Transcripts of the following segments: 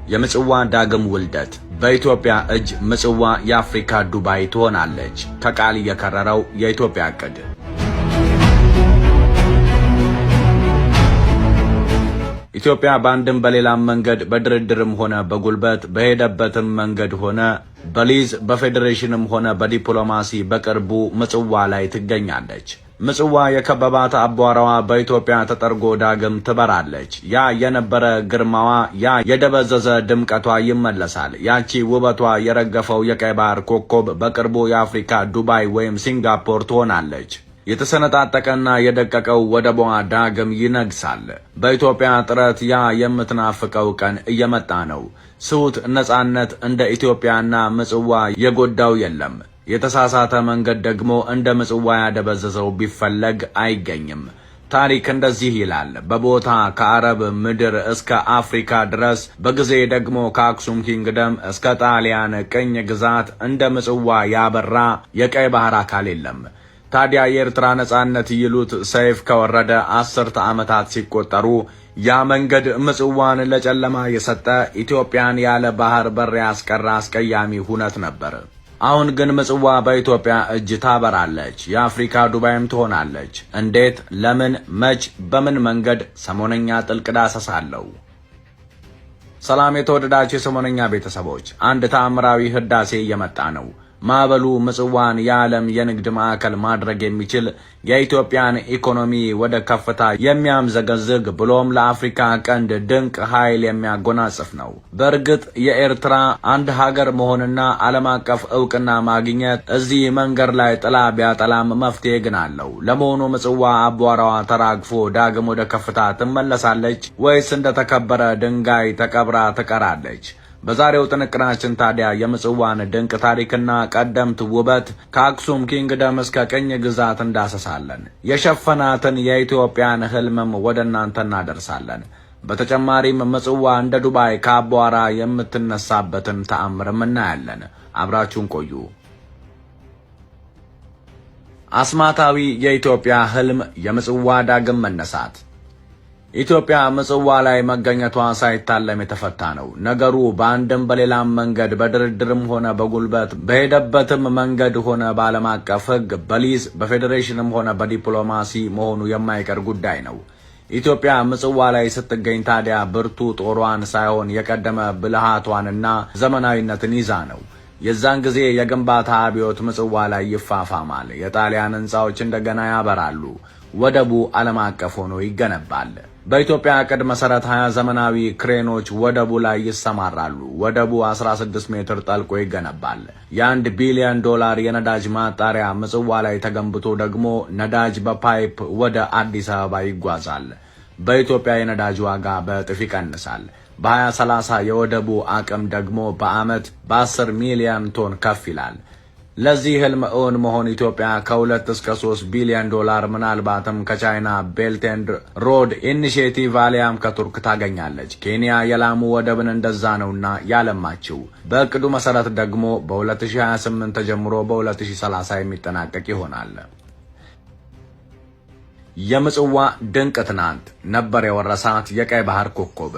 የምጽዋ ዳግም ውልደት በኢትዮጵያ እጅ ምጽዋ የአፍሪካ ዱባይ ትሆናለች። ከቃል የከረረው የኢትዮጵያ ዕቅድ። ኢትዮጵያ በአንድም በሌላም መንገድ በድርድርም ሆነ በጉልበት በሄደበትም መንገድ ሆነ በሊዝ በፌዴሬሽንም ሆነ በዲፕሎማሲ በቅርቡ ምጽዋ ላይ ትገኛለች። ምጽዋ የከበባት አቧራዋ በኢትዮጵያ ተጠርጎ ዳግም ትበራለች። ያ የነበረ ግርማዋ፣ ያ የደበዘዘ ድምቀቷ ይመለሳል። ያቺ ውበቷ የረገፈው የቀይ ባህር ኮከብ በቅርቡ የአፍሪካ ዱባይ ወይም ሲንጋፖር ትሆናለች። የተሰነጣጠቀና የደቀቀው ወደቧ ዳግም ይነግሳል። በኢትዮጵያ ጥረት ያ የምትናፍቀው ቀን እየመጣ ነው። ስውት ነጻነት እንደ ኢትዮጵያና ምጽዋ የጎዳው የለም። የተሳሳተ መንገድ ደግሞ እንደ ምጽዋ ያደበዘዘው ቢፈለግ አይገኝም። ታሪክ እንደዚህ ይላል። በቦታ ከአረብ ምድር እስከ አፍሪካ ድረስ፣ በጊዜ ደግሞ ከአክሱም ኪንግደም እስከ ጣሊያን ቅኝ ግዛት እንደ ምጽዋ ያበራ የቀይ ባህር አካል የለም። ታዲያ የኤርትራ ነጻነት ይሉት ሰይፍ ከወረደ 10 ዓመታት ሲቆጠሩ ያ መንገድ ምጽዋን ለጨለማ የሰጠ ኢትዮጵያን ያለ ባህር በር ያስቀረ አስቀያሚ ሁነት ነበር። አሁን ግን ምጽዋ በኢትዮጵያ እጅ ታበራለች። የአፍሪካ ዱባይም ትሆናለች። እንዴት? ለምን? መች? በምን መንገድ? ሰሞነኛ ጥልቅ ዳሰሳ አለው። ሰላም የተወደዳችሁ የሰሞነኛ ቤተሰቦች፣ አንድ ተአምራዊ ህዳሴ እየመጣ ነው። ማዕበሉ ምጽዋን የዓለም የንግድ ማዕከል ማድረግ የሚችል የኢትዮጵያን ኢኮኖሚ ወደ ከፍታ የሚያምዘገዝግ ብሎም ለአፍሪካ ቀንድ ድንቅ ኃይል የሚያጎናጽፍ ነው። በእርግጥ የኤርትራ አንድ ሀገር መሆንና ዓለም አቀፍ ዕውቅና ማግኘት እዚህ መንገድ ላይ ጥላ ቢያጠላም መፍትሄ ግን አለው። ለመሆኑ ምጽዋ አቧራዋ ተራግፎ ዳግም ወደ ከፍታ ትመለሳለች ወይስ እንደተከበረ ድንጋይ ተቀብራ ትቀራለች? በዛሬው ጥንቅራችን ታዲያ የምጽዋን ድንቅ ታሪክና ቀደምት ውበት ከአክሱም ኪንግደም እስከ ቅኝ ግዛት እንዳሰሳለን። የሸፈናትን የኢትዮጵያን ህልምም ወደ እናንተ እናደርሳለን። በተጨማሪም ምጽዋ እንደ ዱባይ ከአቧራ የምትነሳበትን ተአምርም እናያለን። አብራችሁን ቆዩ። አስማታዊ የኢትዮጵያ ህልም፣ የምጽዋ ዳግም መነሳት። ኢትዮጵያ ምጽዋ ላይ መገኘቷ ሳይታለም የተፈታ ነው። ነገሩ በአንድም በሌላም መንገድ በድርድርም ሆነ በጉልበት በሄደበትም መንገድ ሆነ በዓለም አቀፍ ሕግ በሊዝ በፌዴሬሽንም ሆነ በዲፕሎማሲ መሆኑ የማይቀር ጉዳይ ነው። ኢትዮጵያ ምጽዋ ላይ ስትገኝ ታዲያ ብርቱ ጦሯን ሳይሆን የቀደመ ብልሃቷንና ዘመናዊነትን ይዛ ነው። የዛን ጊዜ የግንባታ አብዮት ምጽዋ ላይ ይፋፋማል። የጣሊያን ህንጻዎች እንደገና ያበራሉ። ወደቡ ዓለም አቀፍ ሆኖ ይገነባል። በኢትዮጵያ ዕቅድ መሰረት 20 ዘመናዊ ክሬኖች ወደቡ ላይ ይሰማራሉ። ወደቡ 16 ሜትር ጠልቆ ይገነባል። የ1 ቢሊዮን ዶላር የነዳጅ ማጣሪያ ምጽዋ ላይ ተገንብቶ ደግሞ ነዳጅ በፓይፕ ወደ አዲስ አበባ ይጓዛል። በኢትዮጵያ የነዳጅ ዋጋ በእጥፍ ይቀንሳል። በ2030 የወደቡ አቅም ደግሞ በአመት በ10 ሚሊዮን ቶን ከፍ ይላል። ለዚህ ህልም እውን መሆን ኢትዮጵያ ከ2 እስከ 3 ቢሊዮን ዶላር ምናልባትም ከቻይና ቤልት ኤንድ ሮድ ኢኒሺዬቲቭ አሊያም ከቱርክ ታገኛለች። ኬንያ የላሙ ወደብን እንደዛ ነውና ያለማችው። በእቅዱ መሰረት ደግሞ በ2028 ተጀምሮ በ2030 የሚጠናቀቅ ይሆናል። የምጽዋ ድንቅ ትናንት ነበር የወረሳት የቀይ ባህር ኮከብ።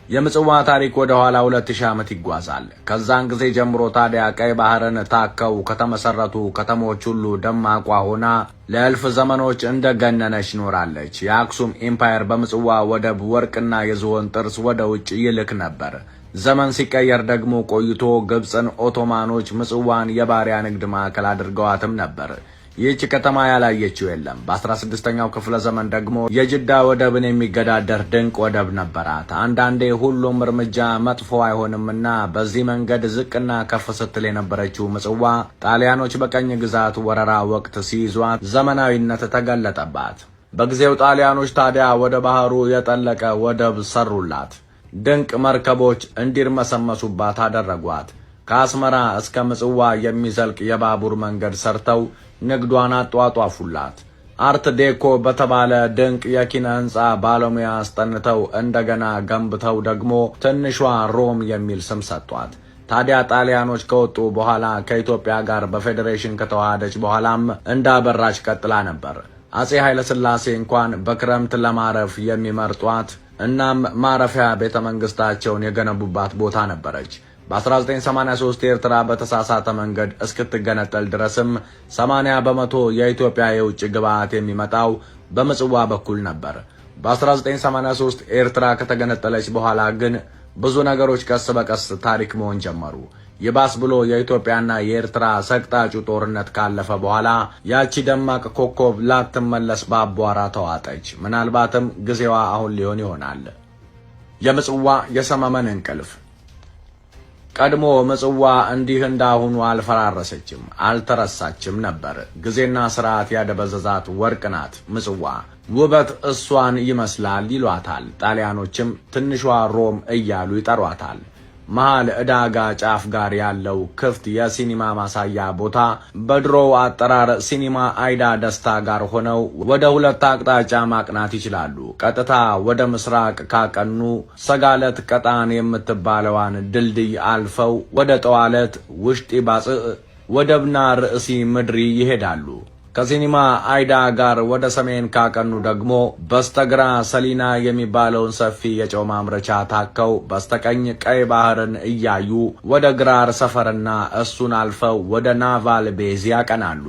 የምጽዋ ታሪክ ወደ ኋላ 2000 ዓመት ይጓዛል። ከዛን ጊዜ ጀምሮ ታዲያ ቀይ ባህርን ታከው ከተመሰረቱ ከተሞች ሁሉ ደማቋ ሆና ለእልፍ ዘመኖች እንደገነነች ኖራለች። የአክሱም ኢምፓየር በምጽዋ ወደብ ወርቅና የዝሆን ጥርስ ወደ ውጭ ይልክ ነበር። ዘመን ሲቀየር ደግሞ ቆይቶ ግብፅን ኦቶማኖች ምጽዋን የባሪያ ንግድ ማዕከል አድርገዋትም ነበር። ይህች ከተማ ያላየችው የለም። በ16ኛው ክፍለ ዘመን ደግሞ የጅዳ ወደብን የሚገዳደር ድንቅ ወደብ ነበራት። አንዳንዴ ሁሉም እርምጃ መጥፎ አይሆንምና በዚህ መንገድ ዝቅና ከፍ ስትል የነበረችው ምጽዋ ጣሊያኖች በቀኝ ግዛት ወረራ ወቅት ሲይዟት ዘመናዊነት ተገለጠባት። በጊዜው ጣሊያኖች ታዲያ ወደ ባህሩ የጠለቀ ወደብ ሰሩላት። ድንቅ መርከቦች እንዲርመሰመሱባት አደረጓት። ከአስመራ እስከ ምጽዋ የሚዘልቅ የባቡር መንገድ ሰርተው ንግዷን አጧጧፉላት። አርት ዴኮ በተባለ ድንቅ የኪነ ህንጻ ባለሙያ አስጠንተው እንደገና ገንብተው ደግሞ ትንሿ ሮም የሚል ስም ሰጧት። ታዲያ ጣሊያኖች ከወጡ በኋላ ከኢትዮጵያ ጋር በፌዴሬሽን ከተዋሃደች በኋላም እንዳበራች ቀጥላ ነበር። አጼ ኃይለ ሥላሴ እንኳን በክረምት ለማረፍ የሚመርጧት እናም ማረፊያ ቤተ መንግስታቸውን የገነቡባት ቦታ ነበረች። በ1983 ኤርትራ በተሳሳተ መንገድ እስክትገነጠል ድረስም 80 በመቶ የኢትዮጵያ የውጭ ግብዓት የሚመጣው በምጽዋ በኩል ነበር። በ1983 ኤርትራ ከተገነጠለች በኋላ ግን ብዙ ነገሮች ቀስ በቀስ ታሪክ መሆን ጀመሩ። ይባስ ብሎ የኢትዮጵያና የኤርትራ ሰቅጣጩ ጦርነት ካለፈ በኋላ ያቺ ደማቅ ኮከብ ላትመለስ በአቧራ ተዋጠች። ምናልባትም ጊዜዋ አሁን ሊሆን ይሆናል። የምጽዋ የሰመመን እንቅልፍ። ቀድሞ ምጽዋ እንዲህ እንዳሁኑ አልፈራረሰችም፣ አልተረሳችም ነበር። ጊዜና ስርዓት ያደበዘዛት ወርቅ ናት ምጽዋ። ውበት እሷን ይመስላል ይሏታል። ጣሊያኖችም ትንሿ ሮም እያሉ ይጠሯታል። መሃል ዕዳጋ ጫፍ ጋር ያለው ክፍት የሲኒማ ማሳያ ቦታ በድሮው አጠራር ሲኒማ አይዳ ደስታ ጋር ሆነው ወደ ሁለት አቅጣጫ ማቅናት ይችላሉ። ቀጥታ ወደ ምስራቅ ካቀኑ ሰጋለት ቀጣን የምትባለዋን ድልድይ አልፈው ወደ ጠዋለት ውሽጢ ባጽእ ወደብና ርእሲ ምድሪ ይሄዳሉ። ከሲኒማ አይዳ ጋር ወደ ሰሜን ካቀኑ ደግሞ በስተግራ ሰሊና የሚባለውን ሰፊ የጨው ማምረቻ ታከው በስተቀኝ ቀይ ባህርን እያዩ ወደ ግራር ሰፈርና እሱን አልፈው ወደ ናቫል ቤዝ ያቀናሉ።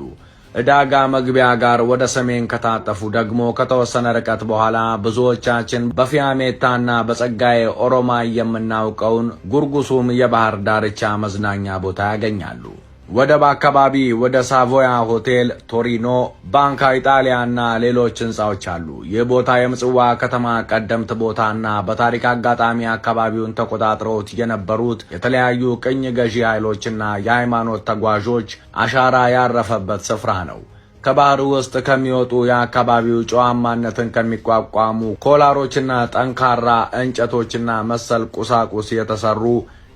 ዕዳጋ መግቢያ ጋር ወደ ሰሜን ከታጠፉ ደግሞ ከተወሰነ ርቀት በኋላ ብዙዎቻችን በፊያሜታና በጸጋዬ ኦሮማይ የምናውቀውን ጉርጉሱም የባህር ዳርቻ መዝናኛ ቦታ ያገኛሉ። ወደብ አካባቢ ወደ ሳቮያ ሆቴል፣ ቶሪኖ፣ ባንካ ኢጣሊያና ሌሎች ህንጻዎች አሉ። ይህ ቦታ የምጽዋ ከተማ ቀደምት ቦታና በታሪክ አጋጣሚ አካባቢውን ተቆጣጥረውት የነበሩት የተለያዩ ቅኝ ገዢ ኃይሎችና የሃይማኖት ተጓዦች አሻራ ያረፈበት ስፍራ ነው። ከባህር ውስጥ ከሚወጡ የአካባቢው ጨዋማነትን ከሚቋቋሙ ኮላሮችና ጠንካራ እንጨቶችና መሰል ቁሳቁስ የተሰሩ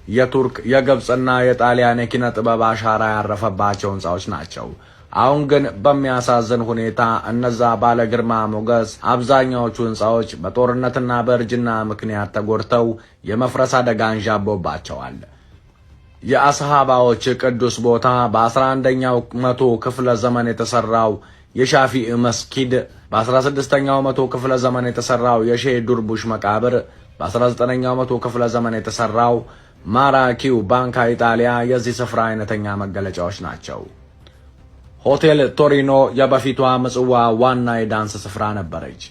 የቱርክ የግብጽና የጣሊያን የኪነ ጥበብ አሻራ ያረፈባቸው ህንጻዎች ናቸው። አሁን ግን በሚያሳዝን ሁኔታ እነዛ ባለ ግርማ ሞገስ አብዛኛዎቹ ህንጻዎች በጦርነትና በእርጅና ምክንያት ተጎድተው የመፍረስ አደጋ አንዣቦባቸዋል። የአስሃባዎች ቅዱስ ቦታ በ11ኛው መቶ ክፍለ ዘመን የተሰራው የሻፊዕ መስጊድ፣ በ16ኛው መቶ ክፍለ ዘመን የተሰራው የሼህ ዱርቡሽ መቃብር፣ በ19ኛው መቶ ክፍለ ዘመን የተሰራው ማራኪው ባንካ ኢጣሊያ የዚህ ስፍራ አይነተኛ መገለጫዎች ናቸው። ሆቴል ቶሪኖ የበፊቷ ምጽዋ ዋና የዳንስ ስፍራ ነበረች።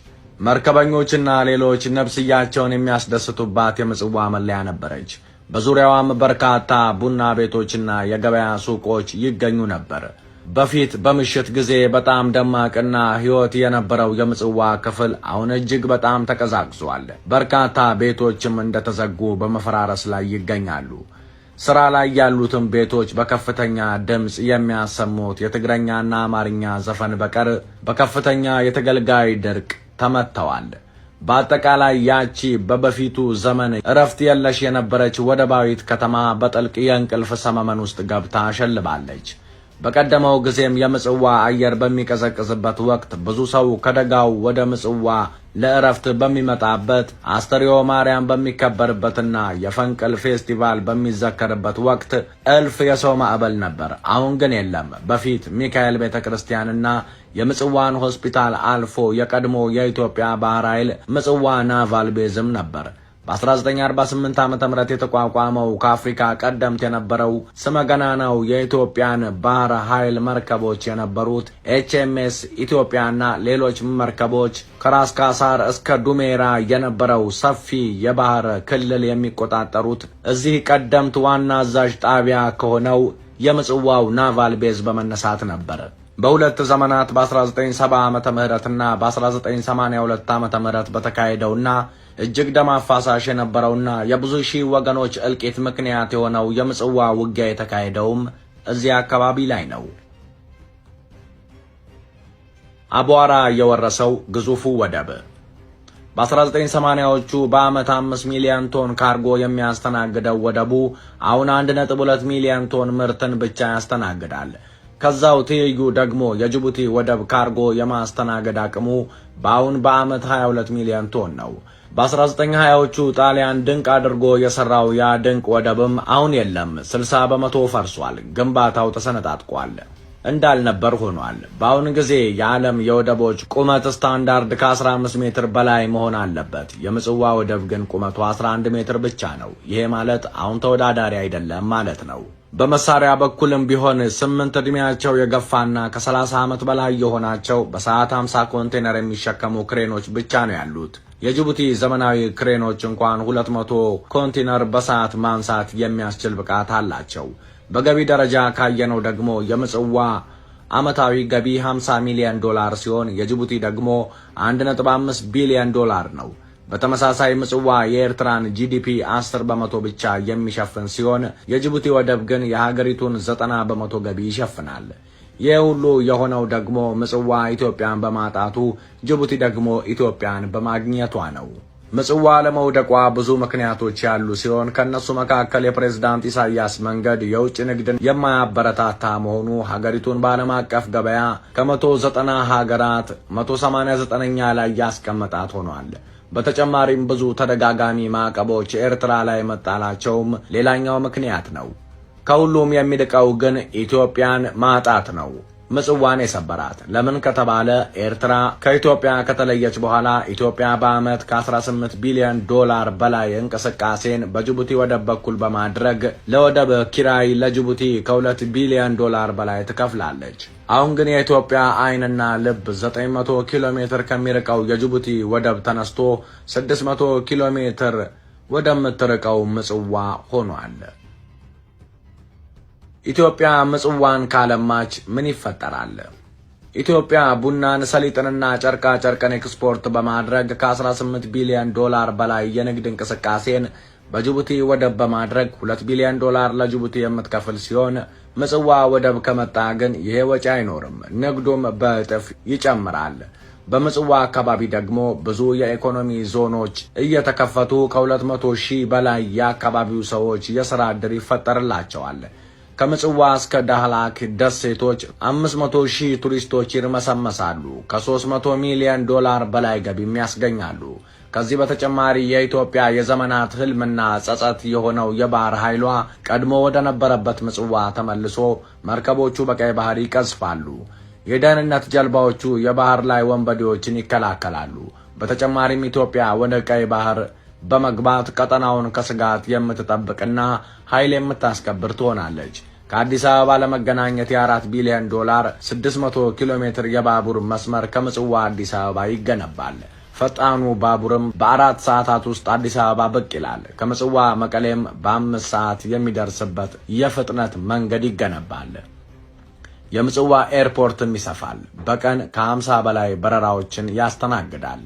መርከበኞችና ሌሎች ነፍስያቸውን የሚያስደስቱባት የምጽዋ መለያ ነበረች። በዙሪያዋም በርካታ ቡና ቤቶችና የገበያ ሱቆች ይገኙ ነበር። በፊት በምሽት ጊዜ በጣም ደማቅና ሕይወት የነበረው የምጽዋ ክፍል አሁን እጅግ በጣም ተቀዛቅዟል። በርካታ ቤቶችም እንደተዘጉ በመፈራረስ ላይ ይገኛሉ። ስራ ላይ ያሉትም ቤቶች በከፍተኛ ድምጽ የሚያሰሙት የትግረኛና አማርኛ ዘፈን በቀር በከፍተኛ የተገልጋይ ድርቅ ተመተዋል። በአጠቃላይ ያቺ በበፊቱ ዘመን እረፍት የለሽ የነበረች ወደባዊት ከተማ በጥልቅ የእንቅልፍ ሰመመን ውስጥ ገብታ አሸልባለች። በቀደመው ጊዜም የምጽዋ አየር በሚቀዘቅዝበት ወቅት ብዙ ሰው ከደጋው ወደ ምጽዋ ለእረፍት በሚመጣበት፣ አስተርዮ ማርያም በሚከበርበትና የፈንቅል ፌስቲቫል በሚዘከርበት ወቅት እልፍ የሰው ማዕበል ነበር። አሁን ግን የለም። በፊት ሚካኤል ቤተክርስቲያንና የምጽዋን ሆስፒታል አልፎ የቀድሞ የኢትዮጵያ ባህር ኃይል ምጽዋ ናቫል ቤዝም ነበር። በ1948 ዓመተ ምህረት የተቋቋመው ከአፍሪካ ቀደምት የነበረው ስመገናናው የኢትዮጵያን ባህር ኃይል መርከቦች የነበሩት ኤችኤምኤስ ኢትዮጵያና ሌሎች መርከቦች ከራስ ካሳር እስከ ዱሜራ የነበረው ሰፊ የባህር ክልል የሚቆጣጠሩት እዚህ ቀደምት ዋና አዛዥ ጣቢያ ከሆነው የምጽዋው ናቫል ቤዝ በመነሳት ነበር። በሁለት ዘመናት በ1970 ዓመተ ምህረትና በ1982 ዓመተ ምህረት በተካሄደውና እጅግ ደም አፋሳሽ የነበረውና የብዙ ሺህ ወገኖች እልቂት ምክንያት የሆነው የምጽዋ ውጊያ የተካሄደውም እዚያ አካባቢ ላይ ነው። አቧራ የወረሰው ግዙፉ ወደብ በ1980ዎቹ በአመት 5 ሚሊዮን ቶን ካርጎ የሚያስተናግደው ወደቡ አሁን 1.2 ሚሊዮን ቶን ምርትን ብቻ ያስተናግዳል። ከዛው ትይዩ ደግሞ የጅቡቲ ወደብ ካርጎ የማስተናገድ አቅሙ በአሁን በአመት 22 ሚሊዮን ቶን ነው። በ1920ዎቹ ጣሊያን ድንቅ አድርጎ የሰራው ያ ድንቅ ወደብም አሁን የለም። 60 በመቶ ፈርሷል። ግንባታው ተሰነጣጥቋል። እንዳልነበር ሆኗል። በአሁኑ ጊዜ የዓለም የወደቦች ቁመት ስታንዳርድ ከ15 ሜትር በላይ መሆን አለበት። የምጽዋ ወደብ ግን ቁመቱ 11 ሜትር ብቻ ነው። ይሄ ማለት አሁን ተወዳዳሪ አይደለም ማለት ነው። በመሳሪያ በኩልም ቢሆን 8 እድሜያቸው የገፋና ከ30 ዓመት በላይ የሆናቸው በሰዓት 50 ኮንቴነር የሚሸከሙ ክሬኖች ብቻ ነው ያሉት። የጅቡቲ ዘመናዊ ክሬኖች እንኳን 200 ኮንቴነር በሰዓት ማንሳት የሚያስችል ብቃት አላቸው። በገቢ ደረጃ ካየነው ደግሞ የምጽዋ ዓመታዊ ገቢ $50 ሚሊዮን ሲሆን የጅቡቲ ደግሞ $1.5 ቢሊዮን ነው። በተመሳሳይ ምጽዋ የኤርትራን ጂዲፒ 10 በመቶ ብቻ የሚሸፍን ሲሆን የጅቡቲ ወደብ ግን የሀገሪቱን 90 በመቶ ገቢ ይሸፍናል። ይህ ሁሉ የሆነው ደግሞ ምጽዋ ኢትዮጵያን በማጣቱ ጅቡቲ ደግሞ ኢትዮጵያን በማግኘቷ ነው። ምጽዋ ለመውደቋ ብዙ ምክንያቶች ያሉ ሲሆን ከነሱ መካከል የፕሬዝዳንት ኢሳያስ መንገድ የውጭ ንግድን የማያበረታታ መሆኑ ሀገሪቱን በዓለም አቀፍ ገበያ ከ190 ሀገራት 189ኛ ላይ ያስቀመጣት ሆኗል። በተጨማሪም ብዙ ተደጋጋሚ ማዕቀቦች ኤርትራ ላይ መጣላቸውም ሌላኛው ምክንያት ነው። ከሁሉም የሚልቀው ግን ኢትዮጵያን ማጣት ነው ምጽዋን የሰበራት። ለምን ከተባለ ኤርትራ ከኢትዮጵያ ከተለየች በኋላ ኢትዮጵያ በዓመት ከ18 ቢሊዮን በላይ እንቅስቃሴን በጅቡቲ ወደብ በኩል በማድረግ ለወደብ ኪራይ ለጅቡቲ ከ2 ቢሊዮን በላይ ትከፍላለች። አሁን ግን የኢትዮጵያ ዓይንና ልብ 900 ኪሎ ሜትር ከሚርቀው የጅቡቲ ወደብ ተነስቶ 600 ኪሎ ሜትር ወደምትርቀው ምጽዋ ሆኗል። ኢትዮጵያ ምጽዋን ካለማች ምን ይፈጠራል? ኢትዮጵያ ቡናን፣ ሰሊጥንና ጨርቃ ጨርቅን ኤክስፖርት በማድረግ ከ18 ቢሊዮን በላይ የንግድ እንቅስቃሴን በጅቡቲ ወደብ በማድረግ $2 ቢሊዮን ለጅቡቲ የምትከፍል ሲሆን ምጽዋ ወደብ ከመጣ ግን ይሄ ወጪ አይኖርም፣ ንግዱም በእጥፍ ይጨምራል። በምጽዋ አካባቢ ደግሞ ብዙ የኢኮኖሚ ዞኖች እየተከፈቱ ከ200,000 በላይ የአካባቢው ሰዎች የሥራ ዕድል ይፈጠርላቸዋል። ከምጽዋ እስከ ዳህላክ ደሴቶች 500,000 ቱሪስቶች ይርመሰመሳሉ። ከ300 ሚሊዮን በላይ ገቢም ያስገኛሉ። ከዚህ በተጨማሪ የኢትዮጵያ የዘመናት ህልምና ጸጸት የሆነው የባህር ኃይሏ ቀድሞ ወደ ነበረበት ምጽዋ ተመልሶ መርከቦቹ በቀይ ባህር ይቀዝፋሉ። የደህንነት ጀልባዎቹ የባህር ላይ ወንበዴዎችን ይከላከላሉ። በተጨማሪም ኢትዮጵያ ወደ ቀይ ባህር በመግባት ቀጠናውን ከስጋት የምትጠብቅና ኃይል የምታስከብር ትሆናለች። ከአዲስ አበባ ለመገናኘት የ4 ቢሊዮን 600 ኪሎ ሜትር የባቡር መስመር ከምጽዋ አዲስ አበባ ይገነባል። ፈጣኑ ባቡርም በ4 ሰዓታት ውስጥ አዲስ አበባ ብቅ ይላል። ከምጽዋ መቀሌም በ5 ሰዓት የሚደርስበት የፍጥነት መንገድ ይገነባል። የምጽዋ ኤርፖርትም ይሰፋል። በቀን ከ50 በላይ በረራዎችን ያስተናግዳል።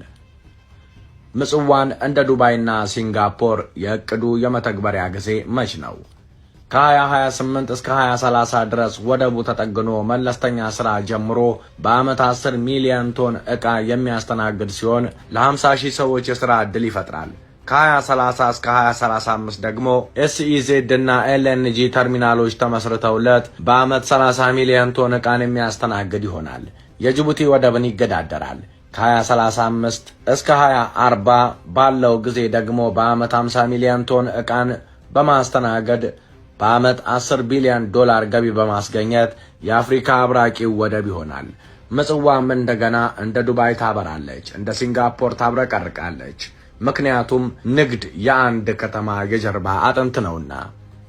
ምጽዋን እንደ ዱባይና ሲንጋፖር የእቅዱ የመተግበሪያ ጊዜ መች ነው? ከ2028 እስከ 2030 ድረስ ወደቡ ተጠግኖ መለስተኛ ስራ ጀምሮ በዓመት 10 ሚሊዮን ቶን ዕቃ የሚያስተናግድ ሲሆን ለ50,000 ሰዎች የሥራ ዕድል ይፈጥራል። ከ2030 እስከ 2035 ደግሞ SEZ እና LNG ተርሚናሎች ተመስርተውለት በዓመት 30 ሚሊዮን ቶን ዕቃን የሚያስተናግድ ይሆናል። የጅቡቲ ወደብን ይገዳደራል። ከ2035 እስከ 2040 ባለው ጊዜ ደግሞ በዓመት 50 ሚሊዮን ቶን ዕቃን በማስተናገድ በዓመት $10 ቢሊዮን ገቢ በማስገኘት የአፍሪካ አብራቂው ወደብ ይሆናል። ምጽዋም እንደገና እንደ ዱባይ ታበራለች፣ እንደ ሲንጋፖር ታብረቀርቃለች። ምክንያቱም ንግድ የአንድ ከተማ የጀርባ አጥንት ነውና።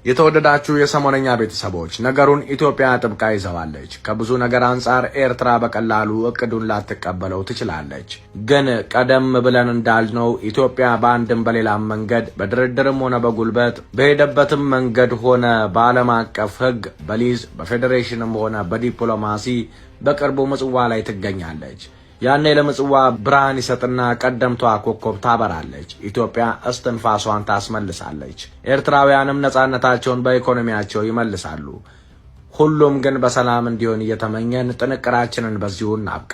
የተወደዳችሁ የሰሞነኛ ቤተሰቦች ነገሩን ኢትዮጵያ ጥብቃ ይዘዋለች። ከብዙ ነገር አንጻር ኤርትራ በቀላሉ እቅዱን ላትቀበለው ትችላለች። ግን ቀደም ብለን እንዳልነው ኢትዮጵያ በአንድም በሌላም መንገድ በድርድርም ሆነ በጉልበት በሄደበትም መንገድ ሆነ በዓለም አቀፍ ሕግ በሊዝ በፌዴሬሽንም ሆነ በዲፕሎማሲ በቅርቡ ምጽዋ ላይ ትገኛለች። ያኔ ለምጽዋ ብርሃን ይሰጥና ቀደምቷ ኮከብ ታበራለች። ኢትዮጵያ እስትንፋሷን ታስመልሳለች። ኤርትራውያንም ነጻነታቸውን በኢኮኖሚያቸው ይመልሳሉ። ሁሉም ግን በሰላም እንዲሆን እየተመኘን ጥንቅራችንን በዚሁ እናብቃ።